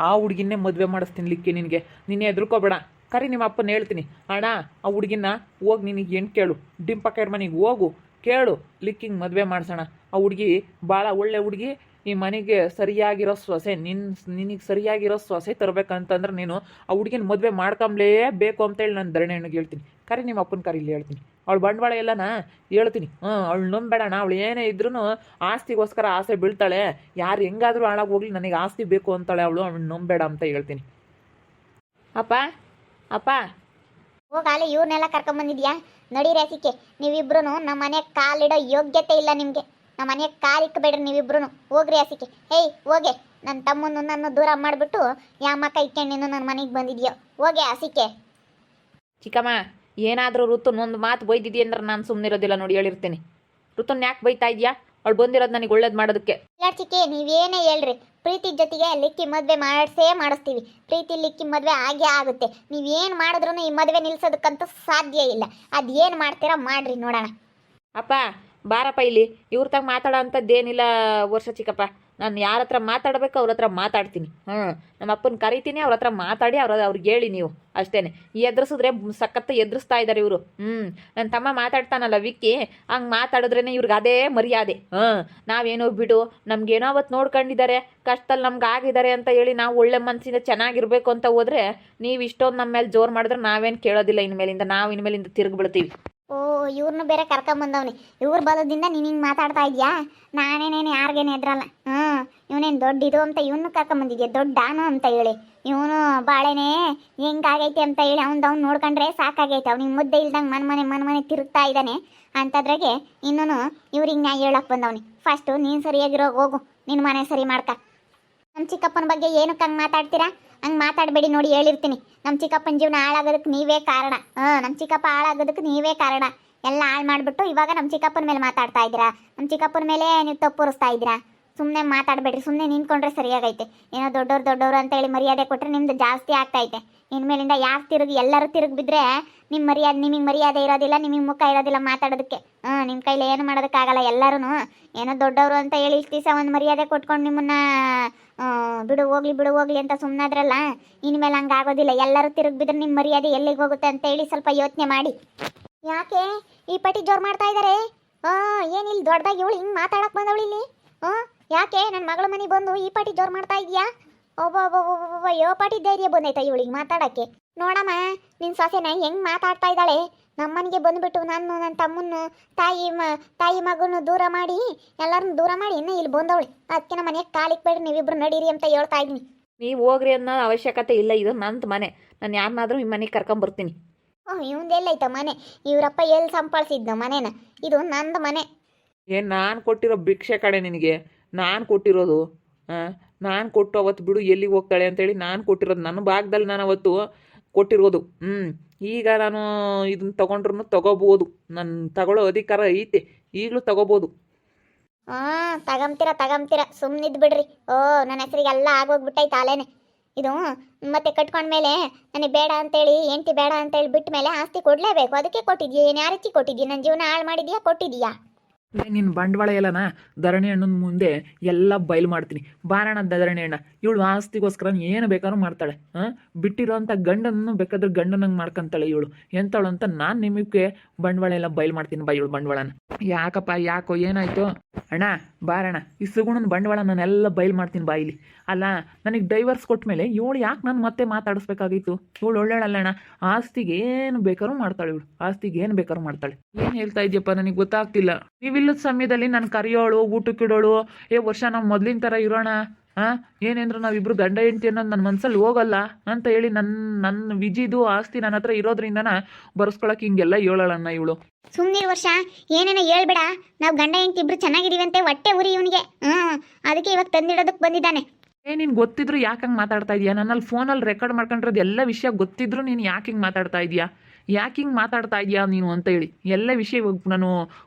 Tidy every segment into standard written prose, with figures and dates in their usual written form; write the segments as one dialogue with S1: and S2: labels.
S1: ಆ ಹುಡುಗಿನೇ ಮದುವೆ ಮಾಡಿಸ್ತೀನಿ ಲಿಕ್ಕಿ ನಿನಗೆ. ನೀನು ಹೆದರ್ಕೋಬೇಡ. ಕರಿ ನಿಮ್ಮ ಅಪ್ಪನ ಹೇಳ್ತೀನಿ. ಅಣ್ಣ ಆ ಹುಡುಗಿನ ಹೋಗಿ ನಿನಗೆ ಹೆಣ್ಣು ಕೇಳು, ಡಿಂಪಕ್ಕರ ಮನೆಗೆ ಹೋಗು ಕೇಳು, ಲಿಕ್ಕಿಂಗೆ ಮದುವೆ ಮಾಡ್ಸೋಣ. ಆ ಹುಡುಗಿ ಭಾಳ ಒಳ್ಳೆ ಹುಡುಗಿ. ಈ ಮನೆಗೆ ಸರಿಯಾಗಿರೋ ಸೊಸೆ ನಿನಗೆ ಸರಿಯಾಗಿರೋ ಸೊಸೆ ತರಬೇಕಂತಂದ್ರೆ ನೀನು ಆ ಹುಡುಗಿನ ಮದುವೆ ಮಾಡ್ಕೊಂಬ್ಲೇಬೇಕು ಅಂತೇಳಿ ನಾನು ಧರಣೆಯಣ್ಣಗೆ ಹೇಳ್ತೀನಿ. ಕರಿ ನಿಮ್ಮ ಅಪ್ಪನ ಕರೀಲಿ ಹೇಳ್ತೀನಿ. ಅವಳು ಬಂಡವಾಳ ಎಲ್ಲನ ಹೇಳ್ತೀನಿ. ಅವಳು ನಂಬೇಡಣ. ಅವಳು ಏನೇ ಇದ್ರೂ ಆಸ್ತಿಗೋಸ್ಕರ ಆಸೆ ಬೀಳ್ತಾಳೆ. ಯಾರು ಹೆಂಗಾದರೂ ಹಾಳಾಗಿ ಹೋಗ್ಲಿ, ನನಗೆ ಆಸ್ತಿ ಬೇಕು ಅಂತಾಳೆ ಅವಳು ನಂಬೇಡ ಅಂತ ಹೇಳ್ತೀನಿ.
S2: ಅಪ್ಪ ಅಪ್ಪ ಹೋಗಾಲೆ ಇವ್ರನ್ನೆಲ್ಲ ಕರ್ಕೊಂಬಂದಿದ್ಯಾ? ನಡೀರಿ ಅಸಿಕೆ ನೀವಿಬ್ರು. ನಮ್ಮ ಮನೆಗೆ ಕಾಲಿಡೋ ಯೋಗ್ಯತೆ ಇಲ್ಲ ನಿಮಗೆ. ನಮ್ಮ ಮನೆಗೆ ಕಾಲಿಕ್ಕಬೇಡ್ರಿ ನೀವಿಬ್ರು. ಹೋಗ್ರಿ ಅಸಿಕೆ. ಹೇಯ್ ಹೋಗೆ. ನನ್ನ ತಮ್ಮನ್ನು ನನ್ನ ದೂರ ಮಾಡಿಬಿಟ್ಟು ಯಾಮಕ್ಕ ಇಕ್ಕೊಂಡು ನೀನು ನನ್ನ ಮನೆಗೆ ಬಂದಿದ್ಯೋ. ಹೋಗೆ ಅಸಿಕೆ.
S3: ಚಿಕ್ಕಮ್ಮ, ಏನಾದರೂ ಋತುನೊಂದು ಮಾತು ಬೈದಿದ್ದಿ ಅಂದ್ರೆ ನಾನು ಸುಮ್ಮನಿರೋದಿಲ್ಲ ನೋಡಿ, ಹೇಳಿರ್ತೀನಿ. ಋತುನ್ ಯಾಕೆ ಬೈತಾ ಇದೆಯಾ? ಅವಳು ಬಂದಿರೋದು ನನಗೆ ಒಳ್ಳೇದು ಮಾಡೋದಕ್ಕೆ.
S2: ಇಲ್ಲ ಚಿಕ್ಕಿ, ನೀವೇನೇ ಹೇಳ್ರಿ, ಪ್ರೀತಿ ಜೊತೆಗೆ ಲಿಕ್ಕಿ ಮದುವೆ ಮಾಡಿಸ್ತೀವಿ. ಪ್ರೀತಿ ಲಿಕ್ಕಿ ಮದುವೆ ಆಗೇ ಆಗುತ್ತೆ. ನೀವೇನು ಮಾಡಿದ್ರೂ ಈ ಮದುವೆ ನಿಲ್ಸೋದಕ್ಕಂತೂ ಸಾಧ್ಯ ಇಲ್ಲ. ಅದೇನು ಮಾಡ್ತೀರಾ ಮಾಡ್ರಿ ನೋಡೋಣ.
S3: ಅಪ್ಪ ಬಾರಪ್ಪ ಇಲ್ಲಿ. ಇವ್ರ ತಾಗ ಮಾತಾಡೋ ಅಂಥದ್ದೇನಿಲ್ಲ ವರ್ಷ ಚಿಕ್ಕಪ್ಪ. ನಾನು ಯಾರ ಹತ್ರ ಮಾತಾಡಬೇಕು ಅವ್ರ ಹತ್ರ ಮಾತಾಡ್ತೀನಿ. ನಮ್ಮ ಅಪ್ಪನ ಕರಿತೀನಿ, ಅವ್ರ ಹತ್ರ ಮಾತಾಡಿ ಅವ್ರಿಗೆ ಹೇಳಿ ನೀವು ಅಷ್ಟೇ. ಎದುರಿಸಿದ್ರೆ ಸಖತ್ತು ಎದುರಿಸ್ತಾ ಇದ್ದಾರೆ ಇವರು. ನನ್ನ ತಮ್ಮ ಮಾತಾಡ್ತಾನಲ್ಲ ವಿಕ್ಕಿ, ಹಂಗೆ ಮಾತಾಡಿದ್ರೇ ಇವ್ರಿಗೆ ಅದೇ ಮರ್ಯಾದೆ. ನಾವೇನೋ ಬಿಡು, ನಮ್ಗೇನೋ ಅವತ್ತು ನೋಡ್ಕೊಂಡಿದ್ದಾರೆ, ಕಷ್ಟದಲ್ಲಿ ನಮ್ಗೆ ಆಗಿದ್ದಾರೆ ಅಂತ ಹೇಳಿ ನಾವು ಒಳ್ಳೆ ಮನಸ್ಸಿಂದ ಚೆನ್ನಾಗಿರ್ಬೇಕು ಅಂತ ಹೋದರೆ ನೀವು ಇಷ್ಟೊಂದು ನಮ್ಮ ಮೇಲೆ ಜೋರು ಮಾಡಿದ್ರೆ ನಾವೇನು ಕೇಳೋದಿಲ್ಲ. ಇನ್ಮೇಲಿಂದ ನಾವು ಇನ್ಮೇಲಿಂದ ತಿರುಗಿಬಿಡ್ತೀವಿ.
S2: ಓ, ಇವ್ರನ್ನೂ ಬೇರೆ ಕರ್ಕೊಂಬಂದವ್ನಿ. ಇವ್ರ ಬಲದಿಂದ ನೀನು ಹಿಂಗೆ ಮಾತಾಡ್ತಾ ಇದೆಯಾ? ನಾನೇನೇನು ಯಾರಿಗೇನು ಎದ್ರಲ್ಲ. ಇವನೇನು ದೊಡ್ಡಿದು ಅಂತ ಇವನು ಕರ್ಕೊಂಬಂದಿದ್ಯಾ? ದೊಡ್ಡಾನು ಅಂತ ಹೇಳಿ ಇವನು ಬಾಳೆನೇ ಹೆಂಗಾಗೈತೆ ಅಂತ ಹೇಳಿ ಅವ್ನು ನೋಡ್ಕೊಂಡ್ರೆ ಸಾಕಾಗೈತೆ. ಅವ್ನಿಗೆ ಮುದ್ದೆ ಇಲ್ದಂಗೆ ಮನೆ ತಿರುಗ್ತಾ ಇದ್ದಾನೆ. ಅಂಥದ್ರಾಗೆ ಇನ್ನೂ ಇವ್ರಿಗೆ ನ್ಯಾಯ ಹೇಳಕ್ಕೆ ಬಂದವ್ನಿ. ಫಸ್ಟು ನೀನು ಸರಿಯಾಗಿರೋ ಹೋಗು, ನಿನ್ನ ಮನೆ ಸರಿ ಮಾಡ್ಕ. ನಮ್ಮ ಚಿಕ್ಕಪ್ಪನ ಬಗ್ಗೆ ಏನಕ್ಕೆ ಹಂಗೆ ಮಾತಾಡ್ತೀರಾ? ಹಂಗೆ ಮಾತಾಡಬೇಡಿ ನೋಡಿ, ಹೇಳಿರ್ತೀನಿ. ನಮ್ಮ ಚಿಕ್ಕಪ್ಪನ ಜೀವನ ಹಾಳಾಗೋದಕ್ಕೆ ನೀವೇ ಕಾರಣ. ನಮ್ಮ ಚಿಕ್ಕಪ್ಪ ಹಾಳಾಗೋದಕ್ಕೆ ನೀವೇ ಕಾರಣ. ಎಲ್ಲ ಹಾಳು ಮಾಡಿಬಿಟ್ಟು ಇವಾಗ ನಮ್ಮ ಚಿಕ್ಕಪ್ಪನ ಮೇಲೆ ಮಾತಾಡ್ತಾ ಇದ್ದೀರಾ. ನಮ್ಮ ಚಿಕ್ಕಪ್ಪನ ಮೇಲೆ ನೀವು ತಪ್ಪುರಿಸ್ತಾ ಇದ್ದೀರಾ. ಸುಮ್ಮನೆ ಮಾತಾಡಬೇಡ್ರಿ, ಸುಮ್ಮನೆ ನಿಂತ್ಕೊಂಡ್ರೆ ಸರಿಯಾಗೈತೆ. ಏನೋ ದೊಡ್ಡವ್ರು ಅಂತೇಳಿ ಮರ್ಯಾದೆ ಕೊಟ್ಟರೆ ನಿಮ್ದು ಜಾಸ್ತಿ ಆಗ್ತೈತೆ. ಇನ್ಮೇಲಿಂದ ಯಾರು ಎಲ್ಲರೂ ತಿರುಗಿ ಬಿದ್ದರೆ ನಿಮಗೆ ಮರ್ಯಾದೆ ಇರೋದಿಲ್ಲ, ನಿಮಗೆ ಮುಖ ಇರೋದಿಲ್ಲ ಮಾತಾಡೋದಕ್ಕೆ. ನಿಮ್ಮ ಕೈಲಿ ಏನು ಮಾಡೋದಕ್ಕಾಗಲ್ಲ. ಎಲ್ಲರೂ ಏನೋ ದೊಡ್ಡವರು ಅಂತ ಹೇಳಿ ಇಷ್ಟು ದಿವಸ ಒಂದು ಮರ್ಯಾದೆ ಕೊಟ್ಕೊಂಡು ನಿಮ್ಮನ್ನು ಬಿಡು ಹೋಗ್ಲಿ ಅಂತ ಸುಮ್ಮನಾದ್ರಲ್ಲ. ಇನ್ಮೇಲೆ ಹಂಗೆ ಆಗೋದಿಲ್ಲ. ಎಲ್ಲರೂ ತಿರುಗಿ ಬಿದ್ದರೆ ನಿಮ್ಮ ಮರ್ಯಾದೆ ಎಲ್ಲಿಗೆ ಹೋಗುತ್ತೆ ಅಂತ ಹೇಳಿ ಸ್ವಲ್ಪ ಯೋಚನೆ ಮಾಡಿ. ಯಾಕೆ ಈ ಪಟ್ಟಿ ಜೋರು ಮಾಡ್ತಾ ಇದ್ದಾರೆ? ಏನಿಲ್ಲ ದೊಡ್ಡದಾಗಿ ಇವಳು ಹಿಂಗೆ ಮಾತಾಡಕ್ಕೆ ಬಂದವಳು ಇಲ್ಲಿ. ಯಾಕೆ ನನ್ನ ಮಗಳ ಮನೆ ಬಂದು ಈ ಪಾಟಿ ಜೋರು ಮಾಡ್ತಾ ಇದೆಯಾ? ಒಬ್ಬ ಯೋ ಪಾಟಿ ಧೈರ್ಯ ಬಂದೈತ ಇವಳಿಗೆ ಮಾತಾಡೋಕ್ಕೆ. ನೋಡಮ್ಮ, ನಿನ್ನ ಸೊಸೆನ ಹೆಂಗೆ ಮಾತಾಡ್ತಾ ಇದ್ದಾಳೆ. ನಮ್ಮನಿಗೆ ಬಂದುಬಿಟ್ಟು ನನ್ನ ತಮ್ಮನ್ನು ತಾಯಿ ಮಗನ್ನು ದೂರ ಮಾಡಿ ಎಲ್ಲರನ್ನು ದೂರ ಮಾಡಿ ಇನ್ನೂ ಇಲ್ಲಿ ಬಂದವಳು. ಅದಕ್ಕೆ ನಮ್ಮ ಮನೆಗೆ ಕಾಲಿಕ್ಬೇಡ್ರಿ, ನೀವಿಬ್ರು ನಡೀರಿ ಅಂತ ಹೇಳ್ತಾ ಇದ್ದೀನಿ.
S3: ನೀವು ಹೋಗ್ರಿ ಅನ್ನೋ ಅವಶ್ಯಕತೆ ಇಲ್ಲ. ಇದು ನಂದು ಮನೆ. ನಾನು ಯಾರನ್ನಾದ್ರೂ ಈ ಮನೆಗೆ ಕರ್ಕೊಂಬರ್ತೀನಿ.
S2: ಇವಂದೆಲ್ಲೈತ ಮನೆ? ಇವರಪ್ಪ ಎಲ್ಲಿ ಸಂಪಾದಿಸಿದ್ನ ಮನೇನ? ಇದು ನಂದು ಮನೆ.
S1: ಏನು ನಾನು ಕೊಟ್ಟಿರೋ ಭಿಕ್ಷೆ ಕಡೆ ನಿನಗೆ? ನಾನು ಕೊಟ್ಟಿರೋದು ನಾನು ಕೊಟ್ಟು ಅವತ್ತು ಬಿಡು ಎಲ್ಲಿಗೆ ಹೋಗ್ತಾಳೆ ಅಂತೇಳಿ ನಾನು ಕೊಟ್ಟಿರೋದು. ನನ್ನ ಭಾಗದಲ್ಲಿ ನಾನು ಅವತ್ತು ಕೊಟ್ಟಿರೋದು. ಈಗ ನಾನು ಇದನ್ನ ತೊಗೊಂಡ್ರು ತೊಗೋಬೋದು. ನನ್ನ ತಗೊಳ್ಳೋ ಅಧಿಕಾರ ಐತೆ. ಈಗಲೂ ತೊಗೋಬೋದು.
S2: ತಗಂತೀರ ಸುಮ್ಮನಿದ್ದು ಬಿಡ್ರಿ. ನನ್ನ ಹೆಸರಿಗೆ ಎಲ್ಲ ಆಗೋಗ್ಬಿಟ್ಟೈತೆ ಅಲೇನೆ. ಇದು ಮತ್ತೆ ಕಟ್ಕೊಂಡ್ಮೇಲೆ ನನಗೆ ಬೇಡ ಅಂತೇಳಿ ಹೆಂಡತಿ ಬೇಡ ಅಂತೇಳಿ ಬಿಟ್ಟ ಮೇಲೆ ಆಸ್ತಿ ಕೊಡಲೇಬೇಕು. ಅದಕ್ಕೆ ಕೊಟ್ಟಿದ್ಯಾ? ಏನು ಯಾವ ರೀತಿ ಕೊಟ್ಟಿದ್ಯಾ? ನನ್ನ ಜೀವನ ಹಾಳು ಮಾಡಿದ್ಯಾ? ಕೊಟ್ಟಿದ್ಯಾ?
S1: ನಿನ್ನ ಬಂಡವಾಳ ಎಲ್ಲನ ಧರಣಿ ಅಣ್ಣನ ಮುಂದೆ ಎಲ್ಲ ಬಯಲು ಮಾಡ್ತೀನಿ. ಬಾರಣ ಧರಣಿ ಅಣ್ಣ, ಇವಳು ಆಸ್ತಿಗೋಸ್ಕರ ಏನು ಬೇಕಾದ್ರೂ ಮಾಡ್ತಾಳೆ. ಬಿಟ್ಟಿರೋ ಅಂಥ ಗಂಡನನ್ನು ಬೇಕಾದ್ರೆ ಗಂಡನಂಗೆ ಮಾಡ್ಕೊಂತಾಳೆ ಇವಳು. ಎಂಥವಳು ಅಂತ ನಾನು ನಿಮಗೆ ಬಂಡವಾಳ ಎಲ್ಲ ಬಯಲು ಮಾಡ್ತೀನಿ. ಬಾ ಇವಳು ಬಂಡವಾಳನ. ಯಾಕೋ ಏನಾಯಿತು ಅಣ್ಣ? ಬಾರಣ್ಣ, ಈ ಸುಗುಣನ ಬಂಡವಾಳ ನಾನೆಲ್ಲ ಬಯಲು ಮಾಡ್ತೀನಿ ಬಾಯಿಲಿ. ಅಲ್ಲ, ನನಗೆ ಡೈವರ್ಸ್ ಕೊಟ್ಟ ಮೇಲೆ ಇವಳು ಯಾಕೆ ನಾನು ಮತ್ತೆ ಮಾತಾಡಿಸ್ಬೇಕಾಗಿತ್ತು? ಇವಳು ಒಳ್ಳೆಯಳಲ್ಲಣ್ಣ. ಆಸ್ತಿಗೆ ಏನು ಬೇಕಾದ್ರೂ ಮಾಡ್ತಾಳೆ ಇವಳು. ಆಸ್ತಿಗೆ ಏನು ಬೇಕಾದ್ರೂ ಮಾಡ್ತಾಳೆ. ಏನು ಹೇಳ್ತಾ ಇದೆಯಪ್ಪ ನನಗೆ ಗೊತ್ತಾಗ್ತಿಲ್ಲ. ನೀವಿಲ್ಲದ ಸಮಯದಲ್ಲಿ ನಾನು ಕರೆಯೋಳು, ಊಟಕ್ಕಿಡೋಳು. ವರ್ಷ ನಾವು ಮೊದಲಿನ ಥರ ಇರೋಣ. ಏನೇಂದ್ರು ನಾವಿಬ್ರು ಗಂಡ ಹೆಂಡತಿ ಅನ್ನೋದು ನನ್ನ ಮನಸ್ಸಲ್ಲಿ ಹೋಗಲ್ಲ ಅಂತ ಹೇಳಿ ನನ್ನ ವಿಜಿದು ಆಸ್ತಿ ನನ್ನ ಹತ್ರ ಇರೋದ್ರಿಂದನ ಬರ್ಸ್ಕೊಳಕ್ಕೆ ಹಿಂಗೆಲ್ಲ ಹೇಳೋಳಣ್ಣ ಇವಳು.
S2: ಸುಮ್ಮನಿರು ವರ್ಷ, ಏನೇನೋ ಹೇಳ್ಬೇಡ. ನಾವು ಗಂಡ ಹೆಂಡತಿ ಇಬ್ರು ಚೆನ್ನಾಗಿದ್ದೀವಂತೆ ಹೊಟ್ಟೆ ಉರಿ ಇವನಿಗೆ. ಅದಕ್ಕೆ ಇವಾಗ ತಂದಿಡೋದಕ್ಕೆ ಬಂದಿದ್ದಾನೆ.
S1: ನೀನು ಗೊತ್ತಿದ್ರು ಯಾಕೆ ಹಂಗೆ ಮಾತಾಡ್ತಾ ಇದೀಯಾ? ನನ್ನಲ್ಲಿ ಫೋನಲ್ಲಿ ರೆಕಾರ್ಡ್ ಮಾಡ್ಕೊಂಡಿರೋದು ಎಲ್ಲ ವಿಷಯ ಗೊತ್ತಿದ್ರು ನೀನು ಯಾಕೆ ಹಿಂಗೆ ಮಾತಾಡ್ತಾ ಇದೀಯಾ? ನೀನು ಅಂತ ಹೇಳಿ ಎಲ್ಲ ವಿಷಯ ನಾನು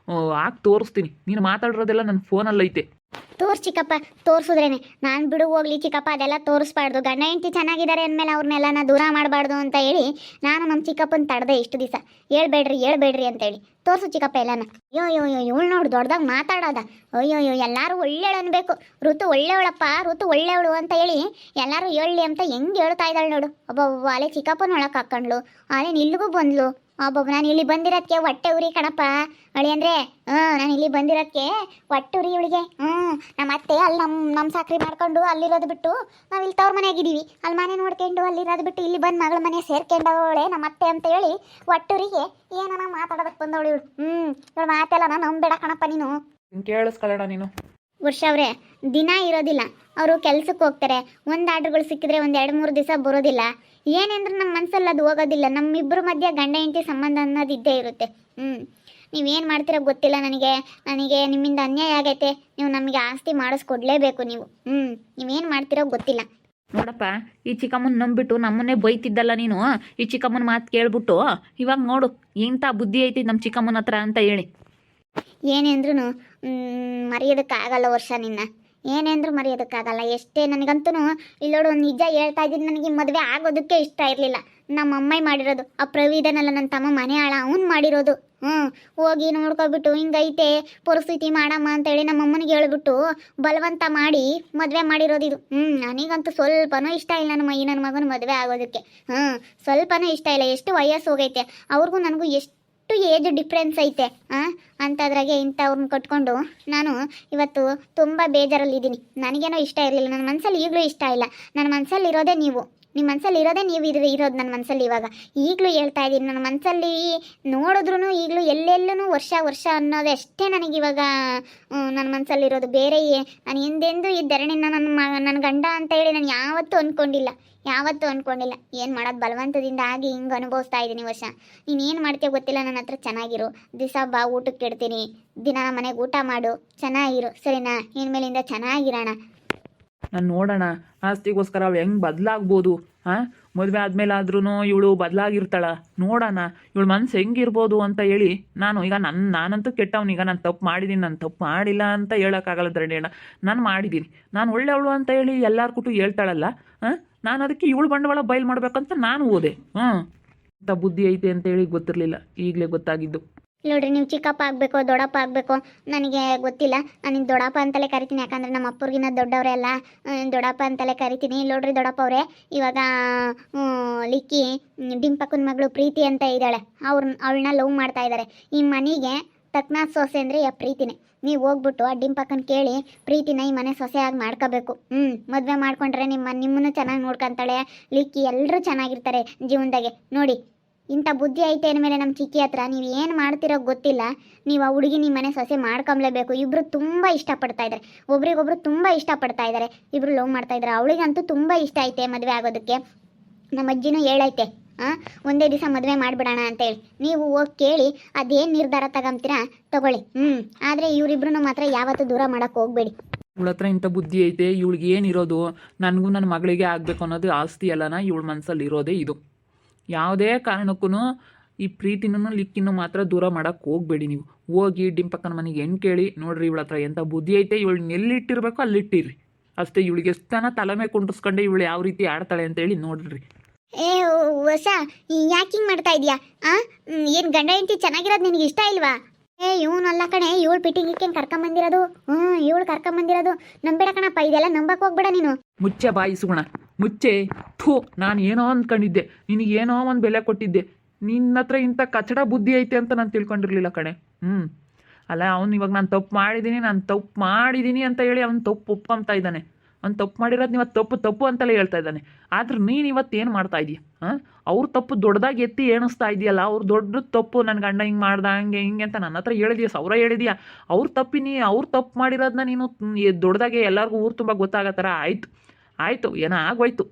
S1: ಹಾಕಿ ತೋರಿಸ್ತೀನಿ. ನೀನು ಮಾತಾಡಿರೋದೆಲ್ಲ ನನ್ನ ಫೋನಲ್ಲೈತೆ.
S2: ತೋರ್ಸ್ ಚಿಕ್ಕಪ್ಪ, ತೋರಿಸಿದ್ರೇನೆ. ನಾನು ಬಿಡು ಹೋಗ್ಲಿ ಚಿಕ್ಕಪ್ಪ, ಅದೆಲ್ಲ ತೋರಿಸ್ಬಾರ್ದು. ಗಂಡ ಹೆಂಡತಿ ಚೆನ್ನಾಗಿದ್ದಾರೆ ಅಂದಮೇಲೆ ಅವ್ರನ್ನೆಲ್ಲ ದೂರ ಮಾಡಬಾರ್ದು ಅಂತ ಹೇಳಿ ನಾನು ನಮ್ಮ ಚಿಕ್ಕಪ್ಪನ ತಡೆದೆ ಇಷ್ಟು ದಿವಸ. ಹೇಳ್ಬೇಡ್ರಿ ಅಂತೇಳಿ. ತೋರಿಸು ಚಿಕ್ಕಪ್ಪ ಎಲ್ಲನ. ಅಯ್ಯೋ ಇವಳು ನೋಡು ದೊಡ್ಡದಾಗಿ ಮಾತಾಡೋದ. ಅಯ್ಯೋ ಎಲ್ಲರೂ ಒಳ್ಳೆಯವಳು ಅನ್ಬೇಕು. ಋತು ಒಳ್ಳೆಯವಳಪ್ಪ, ಋತು ಒಳ್ಳೆಯವಳು ಅಂತ ಹೇಳಿ ಎಲ್ಲರೂ ಹೇಳಲಿ ಅಂತ ಹೆಂಗೆ ಹೇಳ್ತಾ ಇದ್ದಾಳೆ ನೋಡು. ಒಬ್ಬ ಅಲೆ ಚಿಕ್ಕಪ್ಪನ ಒಳಗೆ ಹಾಕೊಂಡ್ಲು, ಅಲೆ ಇಲ್ಲಿಗೂ ಬಂದ್ಲು. ಒಬ್ಬೊಬ್ಬ ನಾನು ಇಲ್ಲಿ ಬಂದಿರೋದಕ್ಕೆ ಹೊಟ್ಟೆ ಉರಿ ಕಣಪ್ಪ ಅಳಿ ಅಂದರೆ. ನಾನು ಇಲ್ಲಿ ಬಂದಿರೋದಕ್ಕೆ ಹೊಟ್ಟೆ ಉರಿ ಇವಳಿಗೆ. ನಮ್ಮ ಅತ್ತೆ ಅಲ್ಲಿ ನಮ್ಮ ಸಾಕ್ರಿ ಮಾಡ್ಕೊಂಡು ಅಲ್ಲಿರೋದು ಬಿಟ್ಟು ನಾವು ಇಲ್ಲಿ ತವ್ರ ಮನೆಯಾಗಿದ್ದೀವಿ. ಅಲ್ಲಿ ಮನೆ ನೋಡ್ಕೊಂಡು ಅಲ್ಲಿರೋದು ಬಿಟ್ಟು ಇಲ್ಲಿ ಬಂದು ಮಗಳ ಮನೆ ಸೇರ್ಕೊಂಡವಳೆ ನಮ್ಮ ಅತ್ತೆ ಅಂತ ಹೇಳಿ ಹೊಟ್ಟುರಿಗೆ ಏನೋ ಮಾತಾಡೋದಕ್ಕೆ ಬಂದವಳು ಇವಳು. ಇವಳು ಮಾತೆಲ್ಲ ನಾನು ನಂಬೇಡ ಕಣಪ್ಪ ನೀನು.
S1: ಕೇಳಿಸ್ಕೊಳ್ಳೋಣ ನೀನು.
S2: ವರ್ಷ ಅವರೇ ದಿನ ಇರೋದಿಲ್ಲ, ಅವರು ಕೆಲ್ಸಕ್ಕೆ ಹೋಗ್ತಾರೆ. ಒಂದು ಆರ್ಡ್ರುಗಳು ಸಿಕ್ಕಿದ್ರೆ ಒಂದು 2-3 ದಿವಸ ಬರೋದಿಲ್ಲ. ಏನೆಂದ್ರೆ ನಮ್ಮ ಮನಸ್ಸಲ್ಲಿ ಅದು ಹೋಗೋದಿಲ್ಲ. ನಮ್ಮಿಬ್ಬರ ಮಧ್ಯೆ ಗಂಡ ಹೆಂಡತಿ ಸಂಬಂಧ ಅನ್ನೋದು ಇದ್ದೇ ಇರುತ್ತೆ. ನೀವೇನು ಮಾಡ್ತೀರೋ ಗೊತ್ತಿಲ್ಲ ನನಗೆ ನಿಮ್ಮಿಂದ ಅನ್ಯಾಯ ಆಗೈತೆ. ನೀವು ನಮಗೆ ಆಸ್ತಿ ಮಾಡಿಸ್ಕೊಡ್ಲೇಬೇಕು ನೀವು. ನೀವೇನು ಮಾಡ್ತೀರೋ ಗೊತ್ತಿಲ್ಲ.
S3: ನೋಡಪ್ಪ, ಈ ಚಿಕ್ಕಮ್ಮನ ನಂಬಿಟ್ಟು ನಮ್ಮನ್ನೇ ಬೈತಿದ್ದಲ್ಲ ನೀನು. ಈ ಚಿಕ್ಕಮ್ಮನ ಮಾತು ಕೇಳ್ಬಿಟ್ಟು ಇವಾಗ ನೋಡು ಇಂಥ ಬುದ್ಧಿ ಐತಿ ನಮ್ಮ ಚಿಕ್ಕಮ್ಮನ ಹತ್ರ ಅಂತ ಹೇಳಿ.
S2: ಏನೇಂದ್ರೂ ಮರೆಯೋದಕ್ಕಾಗಲ್ಲ ವರ್ಷ ನಿನ್ನ. ಏನೇಂದ್ರೂ ಮರೆಯೋದಕ್ಕಾಗಲ್ಲ. ಎಷ್ಟೇ ನನಗಂತೂ ಇಲ್ಲೋಡು ನಿಜ ಹೇಳ್ತಾ ಇದ್ದೀನಿ, ನನಗೆ ಮದುವೆ ಆಗೋದಕ್ಕೆ ಇಷ್ಟ ಇರಲಿಲ್ಲ. ನಮ್ಮ ಅಮ್ಮಾಯಿ ಮಾಡಿರೋದು, ಆ ಪ್ರವೀದನಲ್ಲ ನನ್ನ ತಮ್ಮ ಮನೆ ಆಳ ಅವ್ನು ಮಾಡಿರೋದು. ಹೋಗಿ ನೋಡ್ಕೊಬಿಟ್ಟು ಹಿಂಗೈತೆ ಪರಿಸ್ಥಿತಿ ಮಾಡಮ್ಮ ಅಂತೇಳಿ ನಮ್ಮ ಅಮ್ಮನಿಗೆ ಹೇಳ್ಬಿಟ್ಟು ಬಲವಂತ ಮಾಡಿ ಮದುವೆ ಮಾಡಿರೋದು ಇದು. ನನಗಂತೂ ಸ್ವಲ್ಪನೂ ಇಷ್ಟ ಇಲ್ಲ ನನ್ನ ಮಗನ ಮದುವೆ ಆಗೋದಕ್ಕೆ. ಸ್ವಲ್ಪನೂ ಇಷ್ಟ ಇಲ್ಲ. ಎಷ್ಟು ವಯಸ್ಸು ಹೋಗೈತೆ ಅವ್ರಿಗೂ ನನಗೂ, ಎಷ್ಟು ಏಜ್ ಡಿಫ್ರೆನ್ಸ್ ಐತೆ. ಅಂಥದ್ರಾಗೆ ಇಂಥವ್ರನ್ನ ಕಟ್ಕೊಂಡು ನಾನು ಇವತ್ತು ತುಂಬ ಬೇಜಾರಲ್ಲಿದ್ದೀನಿ. ನನಗೇನೋ ಇಷ್ಟ ಇರಲಿಲ್ಲ. ನನ್ನ ಮನಸ್ಸಲ್ಲಿ ಈಗಲೂ ಇಷ್ಟ ಇಲ್ಲ. ನನ್ನ ಮನಸ್ಸಲ್ಲಿ ಇರೋದೇ ನೀವು. ನಿಮ್ಮ ಮನಸ್ಸಲ್ಲಿ ಇರೋದೇ ನೀವು ಇರೋದು ನನ್ನ ಮನಸ್ಸಲ್ಲಿ. ಇವಾಗ ಈಗಲೂ ಹೇಳ್ತಾ ಇದ್ದೀನಿ, ನನ್ನ ಮನಸ್ಸಲ್ಲಿ ನೋಡಿದ್ರೂ ಈಗಲೂ ಎಲ್ಲೆಲ್ಲೂ ವರ್ಷ ಅನ್ನೋದು ಅಷ್ಟೇ ನನಗಿವಾಗ ನನ್ನ ಮನಸ್ಸಲ್ಲಿರೋದು. ಬೇರೆ ನಾನು ಎಂದೆಂದೂ ಈ ಧರಣಿನ ನನ್ನ ಗಂಡ ಅಂತ ಹೇಳಿ ನಾನು ಯಾವತ್ತೂ ಅಂದ್ಕೊಂಡಿಲ್ಲ. ಏನು ಮಾಡೋದು, ಬಲವಂತದಿಂದ ಆಗಿ ಹಿಂಗೆ ಅನುಭವಿಸ್ತಾ ಇದ್ದೀನಿ ವರ್ಷ. ನೀನೇನು ಮಾಡ್ತೀಯೋ ಗೊತ್ತಿಲ್ಲ. ನನ್ನ ಹತ್ರ ಚೆನ್ನಾಗಿರು, ದಿವಸ ಬಾ ಊಟಕ್ಕೆ ಇಡ್ತೀನಿ, ದಿನ ಮನೆಗೆ ಊಟ ಮಾಡು, ಚೆನ್ನಾಗಿರು ಸರಿನಾ? ಇನ್ಮೇಲಿಂದ ಚೆನ್ನಾಗಿರೋಣ.
S1: ನಾನು ನೋಡೋಣ ಆಸ್ತಿಗೋಸ್ಕರ ಅವಳು ಹೆಂಗೆ ಬದಲಾಗ್ಬೋದು. ಮದುವೆ ಆದಮೇಲೆ ಆದ್ರೂ ಇವಳು ಬದಲಾಗಿರ್ತಾಳ. ನೋಡೋಣ ಇವಳು ಮನಸ್ಸು ಹೆಂಗಿರ್ಬೋದು ಅಂತ ಹೇಳಿ ಈಗ ನಾನಂತೂ ಕೆಟ್ಟವನೀಗ. ನಾನು ತಪ್ಪು ಮಾಡಿದ್ದೀನಿ, ನಾನು ತಪ್ಪು ಮಾಡಿಲ್ಲ ಅಂತ ಹೇಳೋಕ್ಕಾಗಲ್ಲ ಧರಣಿಯಣ್ಣ. ನಾನು ಮಾಡಿದ್ದೀನಿ, ನಾನು ಒಳ್ಳೆಯವಳು ಅಂತ ಹೇಳಿ ಎಲ್ಲರ ಕೂಟು ಹೇಳ್ತಾಳಲ್ಲ. ನಾನು ಅದಕ್ಕೆ ಇವಳು ಬಂಡವಾಳ ಬಯಲು ಮಾಡ್ಬೇಕಂತ ನಾನು ಹೋದೆ. ಇಂಥ ಬುದ್ಧಿ ಐತೆ ಅಂತೇಳಿ ಗೊತ್ತಿರಲಿಲ್ಲ, ಈಗಲೇ ಗೊತ್ತಾಗಿದ್ದು.
S2: ನೋಡ್ರಿ, ನೀವು ಚಿಕ್ಕಪ್ಪ ಆಗಬೇಕು ದೊಡ್ಡಪ್ಪ ಆಗಬೇಕು ನನಗೆ ಗೊತ್ತಿಲ್ಲ. ನಾನು ದೊಡ್ಡಪ್ಪ ಅಂತಲೇ ಕರಿತೀನಿ, ಯಾಕಂದರೆ ನಮ್ಮ ಅಪ್ಪರಿಗಿನ್ನ ದೊಡ್ಡವರೇ ಅಲ್ಲ. ದೊಡ್ಡಪ್ಪ ಅಂತಲೇ ಕರಿತೀನಿ. ನೋಡ್ರಿ ದೊಡ್ಡಪ್ಪ ಅವರೇ, ಇವಾಗ ಲಿಕ್ಕಿ ಡಿಂಪಕ್ಕನ ಮಗಳು ಪ್ರೀತಿ ಅಂತ ಇದ್ದಾಳೆ. ಅವಳನ್ನ ಲವ್ ಮಾಡ್ತಾ ಇದ್ದಾರೆ. ಈ ಮನೆಗೆ ತಕ್ನಾಥ ಸೊಸೆ ಅಂದರೆ ಆ ಪ್ರೀತಿನೇ. ನೀವು ಹೋಗ್ಬಿಟ್ಟು ಆ ಡಿಂಪಕ್ಕನ ಕೇಳಿ ಪ್ರೀತಿನ ಈ ಮನೆ ಸೊಸೆಯಾಗಿ ಮಾಡ್ಕೋಬೇಕು. ಮದುವೆ ಮಾಡ್ಕೊಂಡ್ರೆ ನಿಮ್ಮನ್ನು ಚೆನ್ನಾಗಿ ನೋಡ್ಕೊತಾಳೆ ಲಿಕ್ಕಿ. ಎಲ್ಲರೂ ಚೆನ್ನಾಗಿರ್ತಾರೆ ಜೀವನದಾಗೆ. ನೋಡಿ, ಇಂಥ ಬುದ್ಧಿ ಐತೆ ಅಂದಮೇಲೆ ನಮ್ಮ ಚಿಕ್ಕಿ ಹತ್ರ ನೀವು ಏನು ಮಾಡ್ತಿರೋ ಗೊತ್ತಿಲ್ಲ. ನೀವು ಆ ಹುಡುಗಿ ನಿಮ್ಮ ಮನೆ ಸೊಸೆ ಮಾಡ್ಕೊಂಬ್ಲೇಬೇಕು. ಇಬ್ಬರು ತುಂಬ ಇಷ್ಟಪಡ್ತಾ ಇದ್ದಾರೆ, ಒಬ್ರಿಗೊಬ್ರು ತುಂಬ ಇಷ್ಟಪಡ್ತಾ ಇದ್ದಾರೆ. ಇಬ್ಬರು ಲವ್ ಮಾಡ್ತಾ ಇದ್ದಾರೆ. ಅವಳಿಗಂತೂ ತುಂಬ ಇಷ್ಟ ಐತೆ ಮದುವೆ ಆಗೋದಕ್ಕೆ. ನಮ್ಮ ಅಜ್ಜಿನೂ ಹೇಳೈತೆ ಒಂದೇ ದಿವಸ ಮದುವೆ ಮಾಡಿಬಿಡೋಣ ಅಂತೇಳಿ. ನೀವು ಹೋಗಿ ಕೇಳಿ ಅದೇನು ನಿರ್ಧಾರ ತಗೊಂತೀರಾ ತಗೊಳ್ಳಿ. ಆದರೆ ಇವರಿಬ್ರು ಮಾತ್ರ ಯಾವತ್ತೂ ದೂರ ಮಾಡೋಕ್ಕೆ ಹೋಗಬೇಡಿ.
S1: ಇವಳ ಹತ್ರ ಇಂಥ ಬುದ್ಧಿ ಐತೆ. ಇವಳಿಗೆ ಏನಿರೋದು, ನನಗೂ ನನ್ನ ಮಗಳಿಗೆ ಆಗಬೇಕು ಅನ್ನೋದು ಆಸ್ತಿ ಅಲ್ಲನ ಇವಳ ಮನಸ್ಸಲ್ಲಿ ಇರೋದೇ ಇದು. ಯಾವುದೇ ಕಾರಣಕ್ಕೂ ಈ ಪ್ರೀತಿನೂ ಲಿಕ್ಕಿನೂ ಮಾತ್ರ ದೂರ ಮಾಡೋಕ್ಕೆ ಹೋಗಬೇಡಿ. ನೀವು ಹೋಗಿ ಡಿಂಪಕ್ಕನ ಮನೆಗೆ ಹೆಣ್ಣು ಕೇಳಿ ನೋಡ್ರಿ. ಇವಳ ಹತ್ರ ಎಂಥ ಬುದ್ಧಿ ಐತೆ. ಇವಳನ್ನ ಎಲ್ಲಿಟ್ಟಿರ್ಬೇಕು ಅಲ್ಲಿಟ್ಟಿರ್ರಿ ಅಷ್ಟೇ. ಇವಳಿಗೆ ಎಷ್ಟು ಜನ ತಲೆ ಮೇಲೆ ಕುಂಡ್ರಿಸ್ಕೊಂಡೆ ಇವಳು ಯಾವ ರೀತಿ ಆಡ್ತಾಳೆ ಅಂತೇಳಿ ನೋಡ್ರಿ.
S2: ಹೊಸ ಯಾಕೆ ಹಿಂಗೆ ಮಾಡ್ತಾ ಇದೀಯಾ? ಏನು ಗಂಡ ಹೆಂಡತಿ ಚೆನ್ನಾಗಿರೋದು ನಿನಗೆ ಇಷ್ಟ ಇಲ್ವಾ? ಇವನಲ್ಲ ಕಣೆ, ಇವಳು ಪಿಟಿಂಗಿಕ್ಕೆ ಕರ್ಕೊಂಬಂದಿರೋದು. ಇವಳು ಕರ್ಕೊಂಬಂದಿರೋದು. ನಂಬೇಡ ಕಣಪ್ಪ, ಇದೆಲ್ಲ ನಂಬಕ್ಕೆ ಹೋಗ್ಬೇಡ ನೀನು.
S1: ಮುಚ್ಚೆ ಬಾಯಿ ಸುಗುಣ, ಮುಚ್ಚೆ. ಥೂ, ನಾನು ಏನೋ ಅಂದ್ಕೊಂಡಿದ್ದೆ, ನಿನಗೇನೋ ಒಂದು ಬೆಲೆ ಕೊಟ್ಟಿದ್ದೆ. ನಿನ್ನ ಹತ್ರ ಇಂಥ ಕಚಡ ಬುದ್ಧಿ ಐತೆ ಅಂತ ನಾನು ತಿಳ್ಕೊಂಡಿರಲಿಲ್ಲ ಕಣೆ. ಅಲ್ಲ, ಅವ್ನು ಇವಾಗ ನಾನು ತಪ್ಪು ಮಾಡಿದ್ದೀನಿ ಅಂತ ಹೇಳಿ ಅವ್ನು ತಪ್ಪು ಒಪ್ಕೊಂತ ಇದ್ದಾನೆ. ಅವ್ನು ತಪ್ಪು ಮಾಡಿರೋದು ನೀವು ತಪ್ಪು ಅಂತಲೇ ಹೇಳ್ತಾ ಇದ್ದಾನೆ. ಆದ್ರೆ ನೀನು ಇವತ್ತೇನು ಮಾಡ್ತಾ ಇದೀಯ? ಅವ್ರ ತಪ್ಪು ದೊಡ್ಡದಾಗಿ ಎತ್ತಿ ಎಣಿಸ್ತಾ ಇದೆಯಲ್ಲ. ಅವ್ರು ದೊಡ್ಡ ತಪ್ಪು, ನನ್ನ ಗಂಡ ಹಿಂಗೆ ಮಾಡ್ದ ಹಿಂಗೆ ಅಂತ ನನ್ನ ಹತ್ರ ಹೇಳಿದೀಯ, ಸಾವಿರ ಹೇಳಿದೀಯ. ಅವ್ರು ತಪ್ಪು ಮಾಡಿರೋದನ್ನ ನೀನು ದೊಡ್ಡದಾಗೆ ಎಲ್ಲರಿಗೂ ಊರು ತುಂಬ ಗೊತ್ತಾಗೋ ಥರ ಆಯಿತು ಏನೋ ಆಗೋಯ್ತು.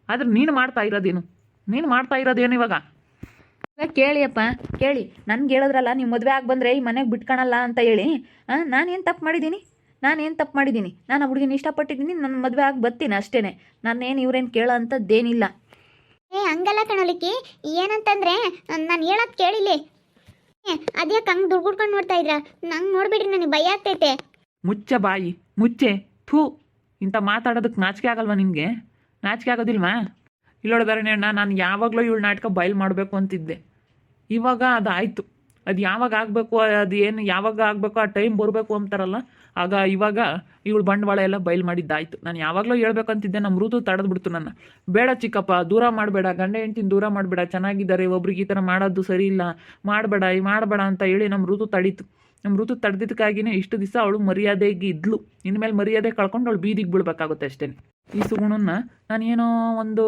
S1: ಆದ್ರೆ ನೀನು ಮಾಡ್ತಾ ಇರೋದೇನು ಇವಾಗ?
S3: ಕೇಳಿಯಪ್ಪ, ಕೇಳಿ. ನನ್ಗೆ ಹೇಳಿದ್ರಲ್ಲ ನೀವು ಮದುವೆ ಆಗಿ ಬಂದರೆ ಈ ಮನೆಗೆ ಬಿಟ್ಕೊಳಲ್ಲ ಅಂತ ಹೇಳಿ. ನಾನೇನು ತಪ್ಪು ಮಾಡಿದ್ದೀನಿ? ನಾನು ಆ ಹುಡುಗಿನ ಇಷ್ಟಪಟ್ಟಿದ್ದೀನಿ, ನನ್ನ ಮದುವೆ ಆಗಿ ಬರ್ತೀನಿ ಅಷ್ಟೇ. ನಾನೇನು ಇವ್ರೇನು ಕೇಳೋ ಅಂಥದ್ದೇನಿಲ್ಲ.
S2: ಹಂಗಲ್ಲ ಕಣಲಿಕ್ಕಿ. ಏನಂತಂದ್ರೆ ನಾನು ಹೇಳೋದು ಕೇಳಿಲಿ. ಅದ್ಯಾಕೆ ಹಂಗೆ ದುಡ್ಡು ನೋಡ್ತಾ ಇದ್ರ? ನಂಗೆ ನೋಡ್ಬಿಡ್ರಿ, ನನಗೆ ಭಯ ಆಗ್ತೈತೆ.
S1: ಮುಚ್ಚ ಬಾಯಿ, ಮುಚ್ಚೆ ಥೂ ಇಂಥ ಮಾತಾಡೋದಕ್ಕೆ ನಾಚಿಕೆ ಆಗಲ್ವಾ ನಿನಗೆ? ನಾಚಿಕೆ ಆಗೋದಿಲ್ವಾ? ಇಲ್ಲೋಡ್ದಾರಣೆ ಅಣ್ಣ, ನಾನು ಯಾವಾಗಲೂ ಇವಳು ನಾಟಕ ಬಯಲು ಮಾಡಬೇಕು ಅಂತಿದ್ದೆ. ಇವಾಗ ಅದಾಯಿತು. ಅದು ಯಾವಾಗ ಆಗಬೇಕು, ಅದು ಏನು ಯಾವಾಗ ಆಗಬೇಕು ಆ ಟೈಮ್ ಬರಬೇಕು ಅಂತಾರಲ್ಲ, ಆಗ ಇವಾಗ ಇವಳು ಬಂಡವಾಳ ಎಲ್ಲ ಬಯಲು ಮಾಡಿದ್ದಾಯಿತು. ನಾನು ಯಾವಾಗಲೂ ಹೇಳ್ಬೇಕಂತಿದ್ದೆ, ನಮ್ಮ ಋತು ತಡೆದ್ಬಿಡ್ತು ನನ್ನ. ಬೇಡ ಚಿಕ್ಕಪ್ಪ, ದೂರ ಮಾಡಬೇಡ, ಗಂಡ ಹೆಂಡ್ತಿನ ದೂರ ಮಾಡಬೇಡ, ಚೆನ್ನಾಗಿದ್ದಾರೆ, ಒಬ್ರಿಗೆ ಈ ಥರ ಮಾಡೋದು ಸರಿ ಇಲ್ಲ, ಮಾಡಬೇಡ ಅಂತ ಹೇಳಿ ನಮ್ಮ ಋತು ತಡೀತು. ನಮ್ಮ ಋತು ತಡೆದಿದ್ದಕ್ಕಾಗಿಯೇ ಇಷ್ಟು ದಿವಸ ಅವಳು ಮರ್ಯಾದೆಗೆ ಇದ್ಲು. ಇನ್ಮೇಲೆ ಮರ್ಯಾದೆ ಕಳ್ಕೊಂಡು ಅವಳು ಬೀದಿಗೆ ಬೀಳ್ಬೇಕಾಗುತ್ತೆ ಅಷ್ಟೇ. ಈ ಸುಗುಣನ್ನ ನಾನೇನೋ ಒಂದು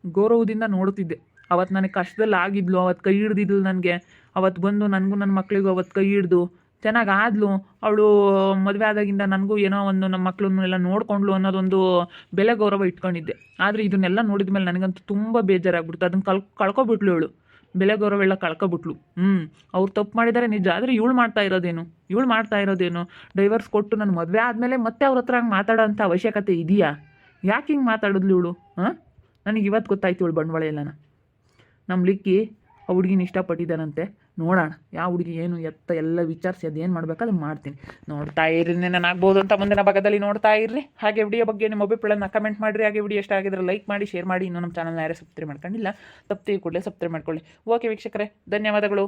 S1: ಗೌರವದಿಂದ ನೋಡ್ತಿದ್ದೆ. ಅವತ್ತು ನನಗೆ ಕಷ್ಟದಲ್ಲಿ ಆಗಿದ್ಲು, ಅವತ್ತು ಕೈ ಹಿಡ್ದಿದ್ಲು ನನಗೆ, ಅವತ್ತು ಬಂದು ನನಗೂ ನನ್ನ ಮಕ್ಕಳಿಗೂ ಅವತ್ತು ಕೈ ಹಿಡ್ದು ಚೆನ್ನಾಗಿ ಆದ್ಲು. ಅವಳು ಮದುವೆ ಆದಾಗಿಂದ ನನಗೂ ಏನೋ ಒಂದು ನಮ್ಮ ಮಕ್ಕಳನ್ನೆಲ್ಲ ನೋಡ್ಕೊಂಡ್ಲು ಅನ್ನೋದೊಂದು ಬೆಲೆ ಗೌರವ ಇಟ್ಕೊಂಡಿದ್ದೆ. ಆದರೆ ಇದನ್ನೆಲ್ಲ ನೋಡಿದ ಮೇಲೆ ನನಗಂತೂ ತುಂಬ ಬೇಜಾರಾಗ್ಬಿಡ್ತು. ಅದನ್ನು ಕಳ್ಕೊಬಿಟ್ಲು ಇವಳು, ಬೆಲೆ ಗೌರವ ಎಲ್ಲ ಕಳ್ಕೊಬಿಟ್ಲು. ಅವ್ರು ತಪ್ಪು ಮಾಡಿದ್ದಾರೆ ನಿಜ, ಆದರೆ ಇವಳು ಮಾಡ್ತಾ ಇರೋದೇನು ಡೈವರ್ಸ್ ಕೊಟ್ಟು ನನ್ನ ಮದುವೆ ಆದಮೇಲೆ ಮತ್ತೆ ಅವ್ರ ಹತ್ರ ಹಂಗೆ ಮಾತಾಡೋ ಅಂಥ ಅವಶ್ಯಕತೆ ಇದೆಯಾ? ಯಾಕೆ ಹಿಂಗೆ ಮಾತಾಡಿದ್ಲು ಇವಳು? ನನಗೆ ಇವತ್ತು ಗೊತ್ತಾಯ್ತು ಇವಳು ಬಂಡವಾಳ ಎಲ್ಲನ. ನಮ್ಮ ಲಿಕ್ಕಿ ಆ ಹುಡುಗಿನ ಇಷ್ಟಪಟ್ಟಿದ್ದಾನಂತೆ. ನೋಡೋಣ ಯಾವ ಹುಡುಗಿ ಏನು ಎತ್ತ ಎಲ್ಲ ವಿಚಾರಿಸಿ ಅದೇನು ಮಾಡಬೇಕು ಅದನ್ನು ಮಾಡ್ತೀನಿ. ನೋಡ್ತಾ ಇರ್ರಿ, ನಾನಾಗ್ಬೋದು ಅಂತ ಮುಂದಿನ ಭಾಗದಲ್ಲಿ ನೋಡ್ತಾ ಇರ್ರಿ. ಹಾಗೆ ವಿಡಿಯೋ ಬಗ್ಗೆ ನಿಮ್ಮ ಅಭಿಪ್ರಾಯನ ಕಮೆಂಟ್ ಮಾಡಿರಿ. ಹಾಗೆ ವಿಡಿಯೋ ಇಷ್ಟ ಆಗಿದ್ರೆ ಲೈಕ್ ಮಾಡಿ, ಶೇರ್ ಮಾಡಿ. ಇನ್ನೂ ನಮ್ಮ ಚಾನಲ್ನ ಯಾರೇ ಸಬ್ಸ್ಕ್ರೈಬ್ ಮಾಡ್ಕೊಂಡಿಲ್ಲ, ತಪ್ಪು ಕೂಡಲೇ ಸಬ್ಸ್ಕ್ರೈಬ್ ಮಾಡ್ಕೊಳ್ಳಿ. ಓಕೆ ವೀಕ್ಷಕರೇ, ಧನ್ಯವಾದಗಳು.